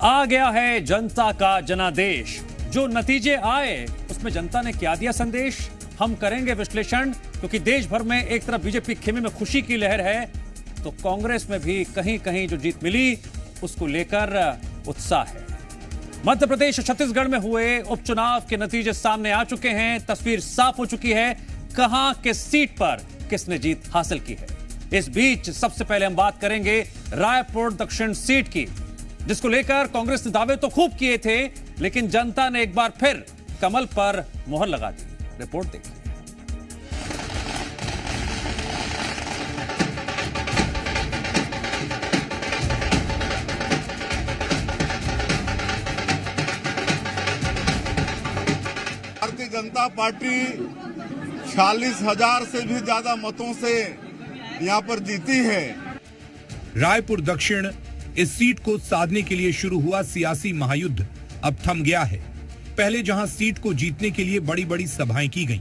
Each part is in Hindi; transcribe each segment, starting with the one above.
आ गया है जनता का जनादेश। जो नतीजे आए उसमें जनता ने क्या दिया संदेश, हम करेंगे विश्लेषण। क्योंकि देश भर में एक तरफ बीजेपी खेमे में खुशी की लहर है, तो कांग्रेस में भी कहीं कहीं जो जीत मिली उसको लेकर उत्साह है। मध्य प्रदेश छत्तीसगढ़ में हुए उपचुनाव के नतीजे सामने आ चुके हैं। तस्वीर साफ हो चुकी है कहां किस सीट पर किसने जीत हासिल की है। इस बीच सबसे पहले हम बात करेंगे रायपुर दक्षिण सीट की, जिसको लेकर कांग्रेस ने दावे तो खूब किए थे, लेकिन जनता ने एक बार फिर कमल पर मोहर लगा दी। रिपोर्ट देखिए। भारतीय जनता पार्टी 46,000 से भी ज्यादा मतों से यहां पर जीती है। रायपुर दक्षिण इस सीट को साधने के लिए शुरू हुआ सियासी महायुद्ध अब थम गया है। पहले जहां सीट को जीतने के लिए बड़ी बड़ी सभाएं की गईं,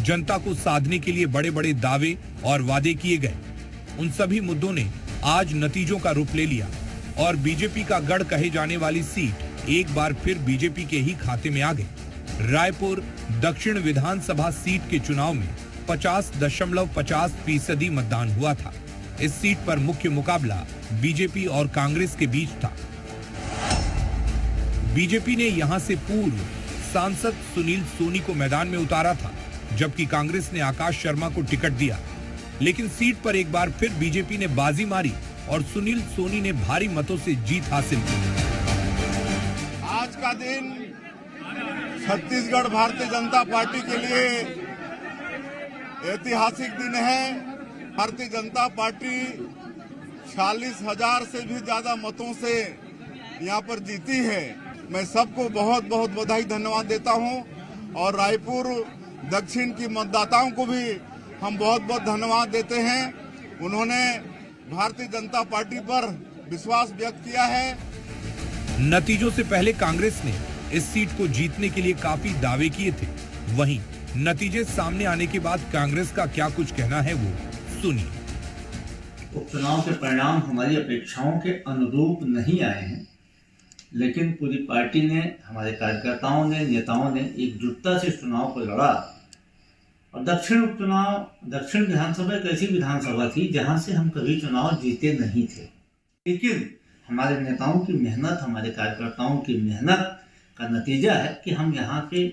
जनता को साधने के लिए बड़े बड़े दावे और वादे किए गए, उन सभी मुद्दों ने आज नतीजों का रूप ले लिया और बीजेपी का गढ़ कहे जाने वाली सीट एक बार फिर बीजेपी के ही खाते में आ गई। रायपुर दक्षिण विधानसभा सीट के चुनाव में 50.50% मतदान हुआ था। इस सीट पर मुख्य मुकाबला बीजेपी और कांग्रेस के बीच था। बीजेपी ने यहां से पूर्व सांसद सुनील सोनी को मैदान में उतारा था, जबकि कांग्रेस ने आकाश शर्मा को टिकट दिया। लेकिन सीट पर एक बार फिर बीजेपी ने बाजी मारी और सुनील सोनी ने भारी मतों से जीत हासिल की। आज का दिन छत्तीसगढ़ भारतीय जनता पार्टी के लिए ऐतिहासिक दिन है। भारतीय जनता पार्टी 46,000 से भी ज्यादा मतों से यहां पर जीती है। मैं सबको बहुत बहुत बधाई धन्यवाद देता हूं और रायपुर दक्षिण की मतदाताओं को भी हम बहुत बहुत धन्यवाद देते हैं। उन्होंने भारतीय जनता पार्टी पर विश्वास व्यक्त किया है। नतीजों से पहले कांग्रेस ने इस सीट को जीतने के लिए काफी दावे किए थे। वहीं नतीजे सामने आने के बाद कांग्रेस का क्या कुछ कहना है वो सुनिए। उपचुनाव के परिणाम हमारी अपेक्षाओं के अनुरूप नहीं आए हैं, लेकिन पूरी पार्टी ने, हमारे कार्यकर्ताओं ने, नेताओं ने एकजुटता से चुनाव को लड़ा। और दक्षिण उपचुनाव, दक्षिण विधानसभा एक ऐसी विधानसभा थी जहां से हम कभी चुनाव जीते नहीं थे, लेकिन हमारे नेताओं की मेहनत, हमारे कार्यकर्ताओं की मेहनत का नतीजा है कि हम यहाँ के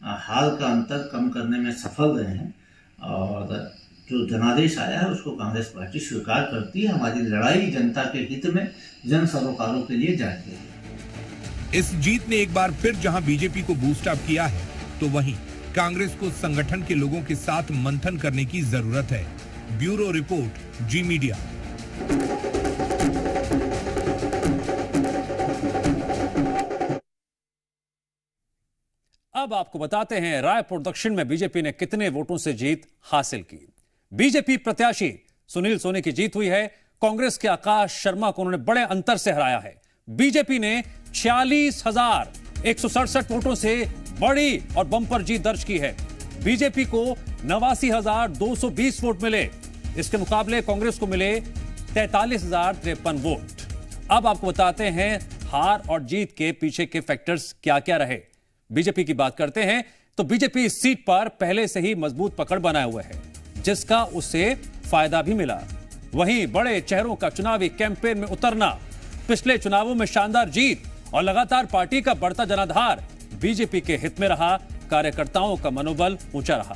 हाल का अंतर कम करने में सफल रहे हैं। और जो जनादेश आया है उसको कांग्रेस पार्टी स्वीकार करती है। हमारी लड़ाई जनता के हित में, जन सरोकारों के लिए जाती है। इस जीत ने एक बार फिर जहां बीजेपी को बूस्ट अप किया है, तो वहीं कांग्रेस को संगठन के लोगों के साथ मंथन करने की जरूरत है। ब्यूरो रिपोर्ट, जी मीडिया। अब आपको बताते हैं रायपुर दक्षिण में बीजेपी ने कितने वोटों से जीत हासिल की। बीजेपी प्रत्याशी सुनील सोनी की जीत हुई है। कांग्रेस के आकाश शर्मा को उन्होंने बड़े अंतर से हराया है। बीजेपी ने 46,167 वोटों से बड़ी और बंपर जीत दर्ज की है। बीजेपी को 89,220 वोट मिले। इसके मुकाबले कांग्रेस को मिले 43,053 वोट। अब आपको बताते हैं हार और जीत के पीछे के फैक्टर्स क्या क्या रहे। बीजेपी की बात करते हैं तो बीजेपी इस सीट पर पहले से ही मजबूत पकड़ बनाए हुए है, जिसका उसे फायदा भी मिला। वहीं बड़े चेहरों का चुनावी कैंपेन में उतरना, पिछले चुनावों में शानदार जीत और लगातार पार्टी का बढ़ता जनाधार बीजेपी के हित में रहा। कार्यकर्ताओं का मनोबल ऊंचा रहा।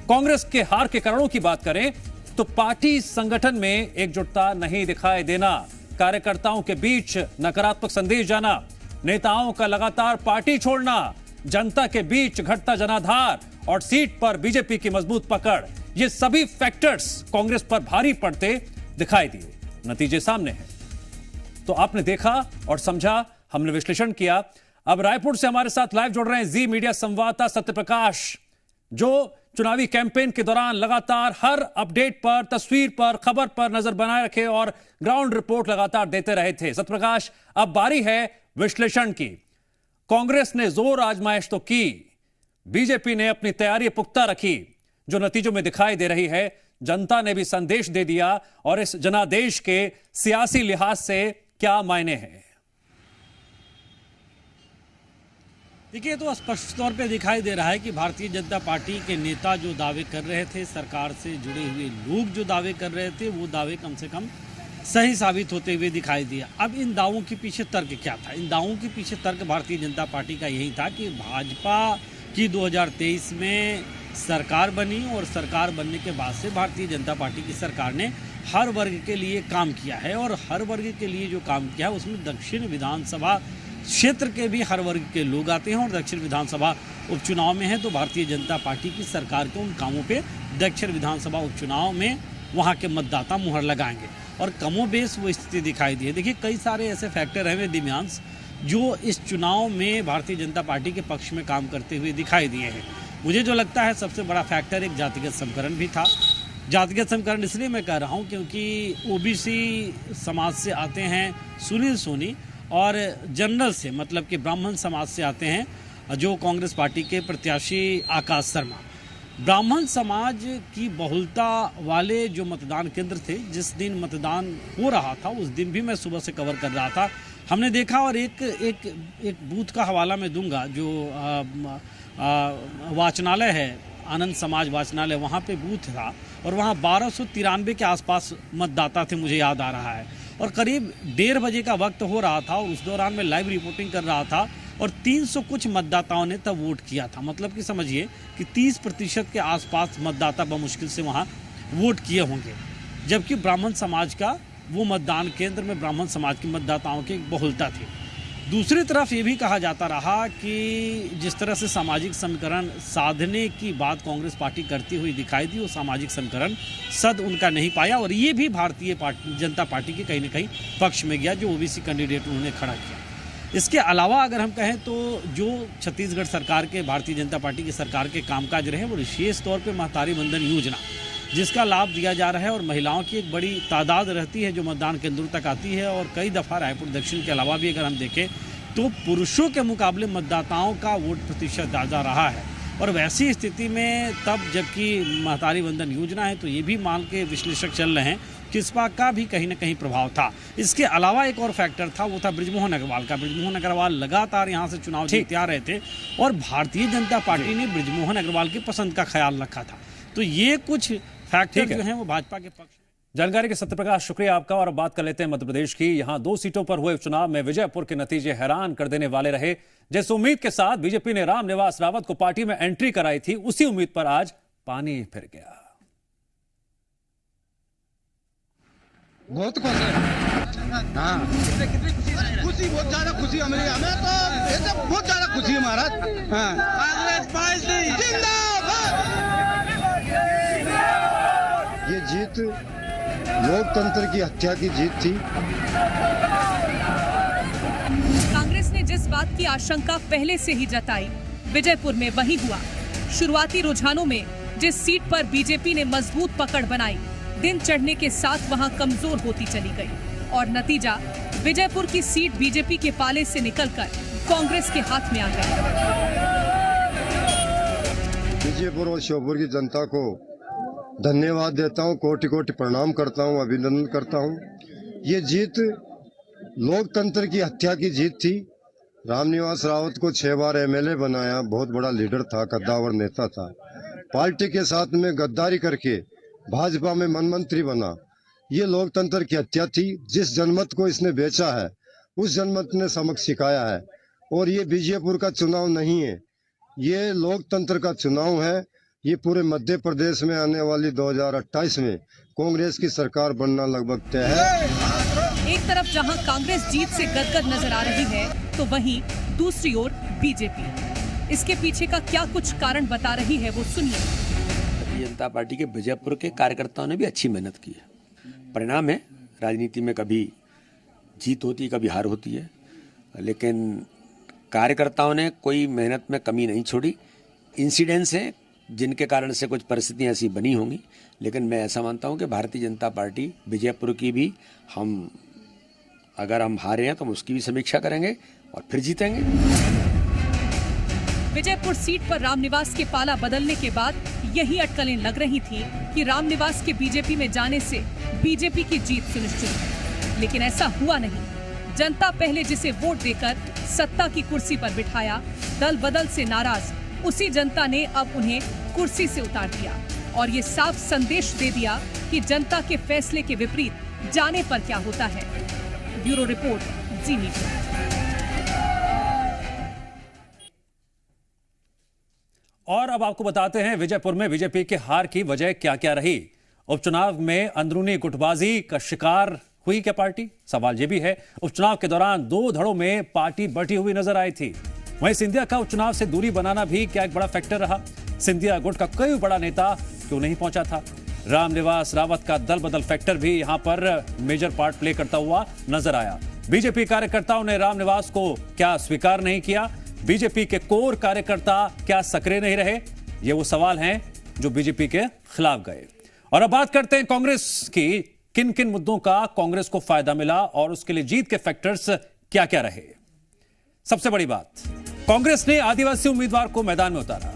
कांग्रेस के हार के कारणों की बात करें तो पार्टी संगठन में एकजुटता नहीं दिखाई देना, कार्यकर्ताओं के बीच नकारात्मक संदेश जाना, नेताओं का लगातार पार्टी छोड़ना, जनता के बीच घटता जनाधार और सीट पर बीजेपी की मजबूत पकड़, ये सभी फैक्टर्स कांग्रेस पर भारी पड़ते दिखाई दिए। नतीजे सामने हैं तो आपने देखा और समझा, हमने विश्लेषण किया। अब रायपुर से हमारे साथ लाइव जुड़ रहे हैं जी मीडिया संवाददाता सत्यप्रकाश, जो चुनावी कैंपेन के दौरान लगातार हर अपडेट पर, तस्वीर पर, खबर पर नजर बनाए रखे और ग्राउंड रिपोर्ट लगातार देते रहे थे। सत्यप्रकाश, अब बारी है विश्लेषण की। कांग्रेस ने जोर आजमाइश तो की, बीजेपी ने अपनी तैयारी पुख्ता रखी। जो नतीजों में दिखाई दे रही है, जनता ने भी संदेश दे दिया और इस जनादेश के सियासी लिहाज से क्या मायने हैं? देखिए, तो स्पष्ट तौर पे दिखाई दे रहा है कि भारतीय जनता पार्टी के नेता जो दावे कर रहे थे, सरकार से जुड़े हुए लोग जो दावे कर रहे थे, वो दावे कम से कम सही साबित होते हुए दिखाई दिया। अब इन दावों के पीछे तर्क क्या था? इन दावों के पीछे तर्क भारतीय जनता पार्टी का यही था कि भाजपा की 2023 में सरकार बनी और सरकार बनने के बाद से भारतीय जनता पार्टी की सरकार ने हर वर्ग के लिए काम किया है, और हर वर्ग के लिए जो काम किया है उसमें दक्षिण विधानसभा क्षेत्र के भी हर वर्ग के लोग आते हैं, और दक्षिण विधानसभा उपचुनाव में है तो भारतीय जनता पार्टी की सरकार के उन कामों पे दक्षिण विधानसभा उपचुनाव में वहाँ के मतदाता मुहर लगाएंगे, और कमोबेश वो स्थिति दिखाई दी है। देखिए, कई सारे ऐसे फैक्टर हैं दिव्यांश जो इस चुनाव में भारतीय जनता पार्टी के पक्ष में काम करते हुए दिखाई दिए हैं। मुझे जो लगता है सबसे बड़ा फैक्टर एक जातिगत समीकरण भी था। जातिगत समीकरण इसलिए मैं कह रहा हूँ क्योंकि ओबीसी समाज से आते हैं सुनील सोनी, और जनरल से मतलब कि ब्राह्मण समाज से आते हैं जो कांग्रेस पार्टी के प्रत्याशी आकाश शर्मा। ब्राह्मण समाज की बहुलता वाले जो मतदान केंद्र थे, जिस दिन मतदान हो रहा था उस दिन भी मैं सुबह से कवर कर रहा था, हमने देखा। और एक बूथ का हवाला मैं दूंगा, जो वाचनालय है, आनंद समाज वाचनालय, वहाँ पे बूथ था और वहाँ 1293 के आसपास मतदाता थे, मुझे याद आ रहा है। और करीब 1:30 बजे का वक्त हो रहा था और उस दौरान मैं लाइव रिपोर्टिंग कर रहा था और 300 कुछ मतदाताओं ने तब वोट किया था। मतलब कि समझिए कि 30% के आसपास मतदाता बमुश्किल से वहाँ वोट किए होंगे, जबकि ब्राह्मण समाज का वो मतदान केंद्र में ब्राह्मण समाज की मतदाताओं की बहुलता थी। दूसरी तरफ ये भी कहा जाता रहा कि जिस तरह से सामाजिक समीकरण साधने की बात कांग्रेस पार्टी करती हुई दिखाई दी, वो सामाजिक समीकरण सद उनका नहीं पाया, और ये भी भारतीय जनता पार्टी के कहीं न कहीं पक्ष में गया जो ओबीसी कैंडिडेट उन्होंने खड़ा किया। इसके अलावा अगर हम कहें तो जो छत्तीसगढ़ सरकार के, भारतीय जनता पार्टी की सरकार के कामकाज रहे, वो विशेष तौर पर महतारी वंदन योजना जिसका लाभ दिया जा रहा है, और महिलाओं की एक बड़ी तादाद रहती है जो मतदान केंद्रों तक आती है। और कई दफ़ा रायपुर दक्षिण के अलावा भी अगर हम देखें तो पुरुषों के मुकाबले मतदाताओं का वोट प्रतिशत ज़्यादा रहा है। और वैसी स्थिति में तब जबकि महतारी वंदन योजना है तो ये भी मान के विश्लेषक चल रहे हैं कि इस बात का भी कहीं ना कहीं प्रभाव था। इसके अलावा एक और फैक्टर था, वो था बृजमोहन अग्रवाल का। बृजमोहन अग्रवाल लगातार यहाँ से चुनाव जीतते आ रहे थे और भारतीय जनता पार्टी ने बृजमोहन अग्रवाल की पसंद का ख्याल रखा था। तो ये कुछ फैक्टर जो हैं वो भाजपा के पक्ष। जानकारी के सत्यप्रकाश, शुक्रिया आपका। और अब बात कर लेते हैं मध्य प्रदेश की। यहां 2 सीटों पर हुए चुनाव में विजयपुर के नतीजे हैरान कर देने वाले रहे। जिस उम्मीद के साथ बीजेपी ने रामनिवास रावत को पार्टी में एंट्री कराई थी, उसी उम्मीद पर आज पानी फिर गया। बहुत खुश है, हाँ खुशी, बहुत ज्यादा खुशी हमें तो बहुत ज्यादा खुशी है महाराज। कांग्रेस पार्टी जिंदाबाद। ये जीत लोकतंत्र की हत्या की जीत थी। कांग्रेस ने जिस बात की आशंका पहले से ही जताई, विजयपुर में वही हुआ। शुरुआती रुझानों में जिस सीट पर बीजेपी ने मजबूत पकड़ बनाई, दिन चढ़ने के साथ वहां कमजोर होती चली गई और नतीजा विजयपुर की सीट बीजेपी के पाले से निकलकर कांग्रेस के हाथ में आ गई। विजयपुर और श्योपुर की जनता को धन्यवाद देता हूं, कोटि कोटि प्रणाम करता हूं, अभिनंदन करता हूं। ये जीत लोकतंत्र की हत्या की जीत थी। रामनिवास रावत को 6 बार एमएलए बनाया, बहुत बड़ा लीडर था, कद्दावर नेता था। पार्टी के साथ में गद्दारी करके भाजपा में मंत्री बना। ये लोकतंत्र की हत्या थी। जिस जनमत को इसने बेचा है उस जनमत ने सबक सिखाया है। और ये बीजेपुर का चुनाव नहीं है, ये लोकतंत्र का चुनाव है। ये पूरे मध्य प्रदेश में आने वाली 2028 में कांग्रेस की सरकार बनना लगभग तय है। एक तरफ जहां कांग्रेस जीत से गदगद नजर आ रही है, तो वहीं दूसरी ओर बीजेपी। इसके पीछे का क्या कुछ कारण बता रही है, वो सुनिए। भारतीय जनता पार्टी के विजयपुर के कार्यकर्ताओं ने भी अच्छी मेहनत की है। परिणाम है, राजनीति में कभी जीत होती है, कभी हार होती है, लेकिन कार्यकर्ताओं ने कोई मेहनत में कमी नहीं छोड़ी। इंसिडेंट्स हैं जिनके कारण से कुछ परिस्थितियां ऐसी बनी होंगी, लेकिन मैं ऐसा मानता हूं कि भारतीय जनता पार्टी विजयपुर की भी अगर हम हारे हैं तो हम उसकी भी समीक्षा करेंगे और फिर जीतेंगे। विजयपुर सीट पर रामनिवास के पाला बदलने के बाद यही अटकलें लग रही थी कि रामनिवास के बीजेपी में जाने से बीजेपी की जीत सुनिश्चित है, लेकिन ऐसा हुआ नहीं। जनता पहले जिसे वोट देकर सत्ता की कुर्सी पर बिठाया, दल बदल से नाराज उसी जनता ने अब उन्हें कुर्सी से उतार दिया और ये साफ संदेश दे दिया कि जनता के फैसले के विपरीत जाने पर क्या होता है। ब्यूरो रिपोर्ट, जी मीडिया। और अब आपको बताते हैं विजयपुर में बीजेपी के हार की वजह क्या क्या रही। उपचुनाव में अंदरूनी गुटबाजी का शिकार हुई क्या पार्टी? सवाल यह भी है। उपचुनाव के दौरान 2 धड़ों में पार्टी बटी हुई नजर आई थी। वहीं सिंधिया का उपचुनाव से दूरी बनाना भी क्या एक बड़ा फैक्टर रहा? सिंधिया गुट का कोई बड़ा नेता क्यों नहीं पहुंचा था? रामनिवास रावत का दल बदल फैक्टर भी यहां पर मेजर पार्ट प्ले करता हुआ नजर आया। बीजेपी कार्यकर्ताओं ने रामनिवास को क्या स्वीकार नहीं किया? बीजेपी के कोर कार्यकर्ता क्या सक्रिय नहीं रहे? ये वो सवाल हैं जो बीजेपी के खिलाफ गए। और अब बात करते हैं कांग्रेस की। किन किन मुद्दों का कांग्रेस को फायदा मिला और उसके लिए जीत के फैक्टर्स क्या क्या रहे? सबसे बड़ी बात, कांग्रेस ने आदिवासी उम्मीदवार को मैदान में उतारा।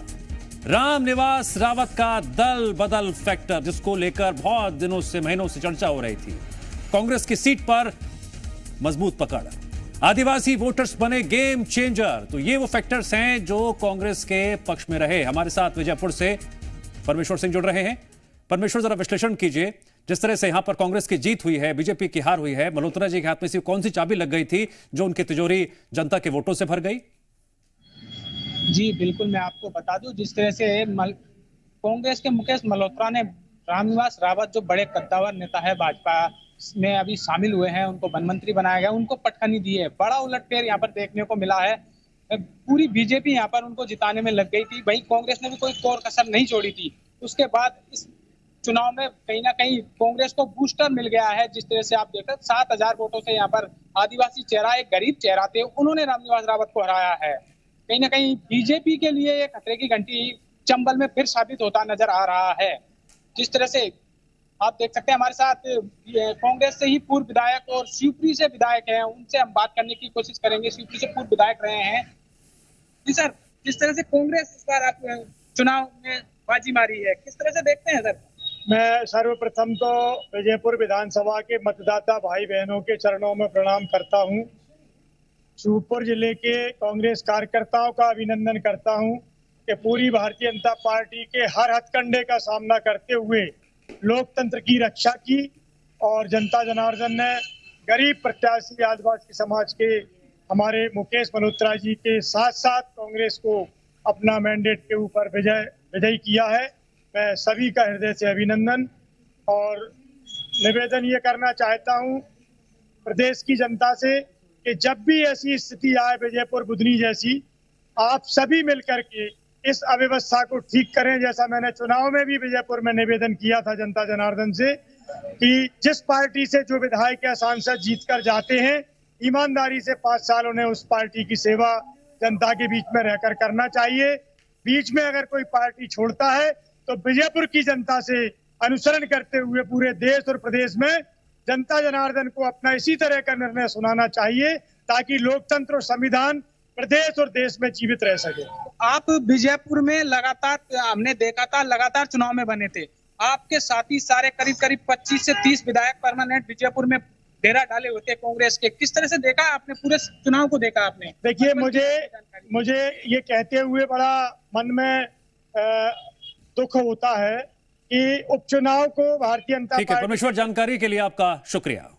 रामनिवास रावत का दल बदल फैक्टर, जिसको लेकर बहुत दिनों से, महीनों से चर्चा हो रही थी, कांग्रेस की सीट पर मजबूत पकड़। आदिवासी वोटर्स बने गेम चेंजर। तो ये वो फैक्टर्स हैं जो कांग्रेस के पक्ष में रहे। हमारे साथ विजयपुर से परमेश्वर सिंह जुड़ रहे हैं। परमेश्वर, जरा विश्लेषण कीजिए, जिस तरह से यहां पर कांग्रेस की जीत हुई है, बीजेपी की हार हुई है, मल्होत्रा जी के हाथ में से कौन सी चाबी लग गई थी जो उनकी तिजोरी जनता के वोटों से भर गई? जी बिल्कुल, मैं आपको बता दूं, जिस तरह से कांग्रेस के मुकेश मल्होत्रा ने रामनिवास रावत, जो बड़े कद्दावर नेता है भाजपा में अभी शामिल हुए हैं, उनको वन मंत्री बनाया गया, उनको पटखनी दी है। बड़ा उलटफेर यहाँ पर देखने को मिला है। पूरी बीजेपी यहाँ पर उनको जिताने में लग गई थी। वहीं कांग्रेस ने भी कोई कोर कसर नहीं छोड़ी थी। उसके बाद इस चुनाव में कहीं ना कहीं कांग्रेस को बूस्टर मिल गया है। जिस तरह से आप देख रहे हैं, 7,000 वोटों से यहाँ पर आदिवासी चेहरा, एक गरीब चेहरा थे, उन्होंने रामनिवास रावत को हराया है। कहीं ना कहीं बीजेपी के लिए एक खतरे की घंटी चंबल में फिर साबित होता नजर आ रहा है। जिस तरह से आप देख सकते हैं, हमारे साथ कांग्रेस से ही पूर्व विधायक और शिवपुरी से विधायक हैं, उनसे हम बात करने की कोशिश करेंगे। शिवपुरी से पूर्व विधायक रहे हैं। जी सर, जिस तरह से कांग्रेस इस बार आप चुनाव में बाजी मारी है, किस तरह से देखते हैं सर? मैं सर्वप्रथम तो विजयपुर विधानसभा के मतदाता भाई बहनों के चरणों में प्रणाम करता हूं। शिवपुर जिले के कांग्रेस कार्यकर्ताओं का अभिनंदन करता हूं कि पूरी भारतीय जनता पार्टी के हर हथकंडे का सामना करते हुए लोकतंत्र की रक्षा की और जनता जनार्दन ने गरीब प्रत्याशी आदिवासी समाज के हमारे मुकेश मल्होत्रा जी के साथ साथ कांग्रेस को अपना मैंडेट के ऊपर विजयी किया है। मैं सभी का हृदय से अभिनंदन और निवेदन ये करना चाहता हूँ प्रदेश की जनता से कि जब भी ऐसी स्थिति आए विजयपुर बुधनी जैसी, आप सभी मिलकर के इस अव्यवस्था को ठीक करें। जैसा मैंने चुनाव में भी विजयपुर में निवेदन किया था जनता जनार्दन से कि जिस पार्टी से जो विधायक या सांसद जीतकर जाते हैं, ईमानदारी से 5 साल उन्हें उस पार्टी की सेवा जनता के बीच में रहकर करना चाहिए। बीच में अगर कोई पार्टी छोड़ता है तो विजयपुर की जनता से अनुसरण करते हुए पूरे देश और प्रदेश में जनता जनार्दन को अपना इसी तरह का निर्णय सुनाना चाहिए ताकि लोकतंत्र और संविधान प्रदेश और देश में जीवित रह सके। आप विजयपुर में लगातार, हमने देखा था, लगातार चुनाव में बने थे। आपके साथी सारे करीब 25 से 30 विधायक परमानेंट विजयपुर में डेरा डाले होते कांग्रेस के। किस तरह से देखा आपने पूरे चुनाव को? देखा आपने? देखिए, मुझे ये कहते हुए बड़ा मन में दुख होता है कि उपचुनाव को भारतीय जनता पार्टी। ठीक है परमेश्वर, जानकारी के लिए आपका शुक्रिया।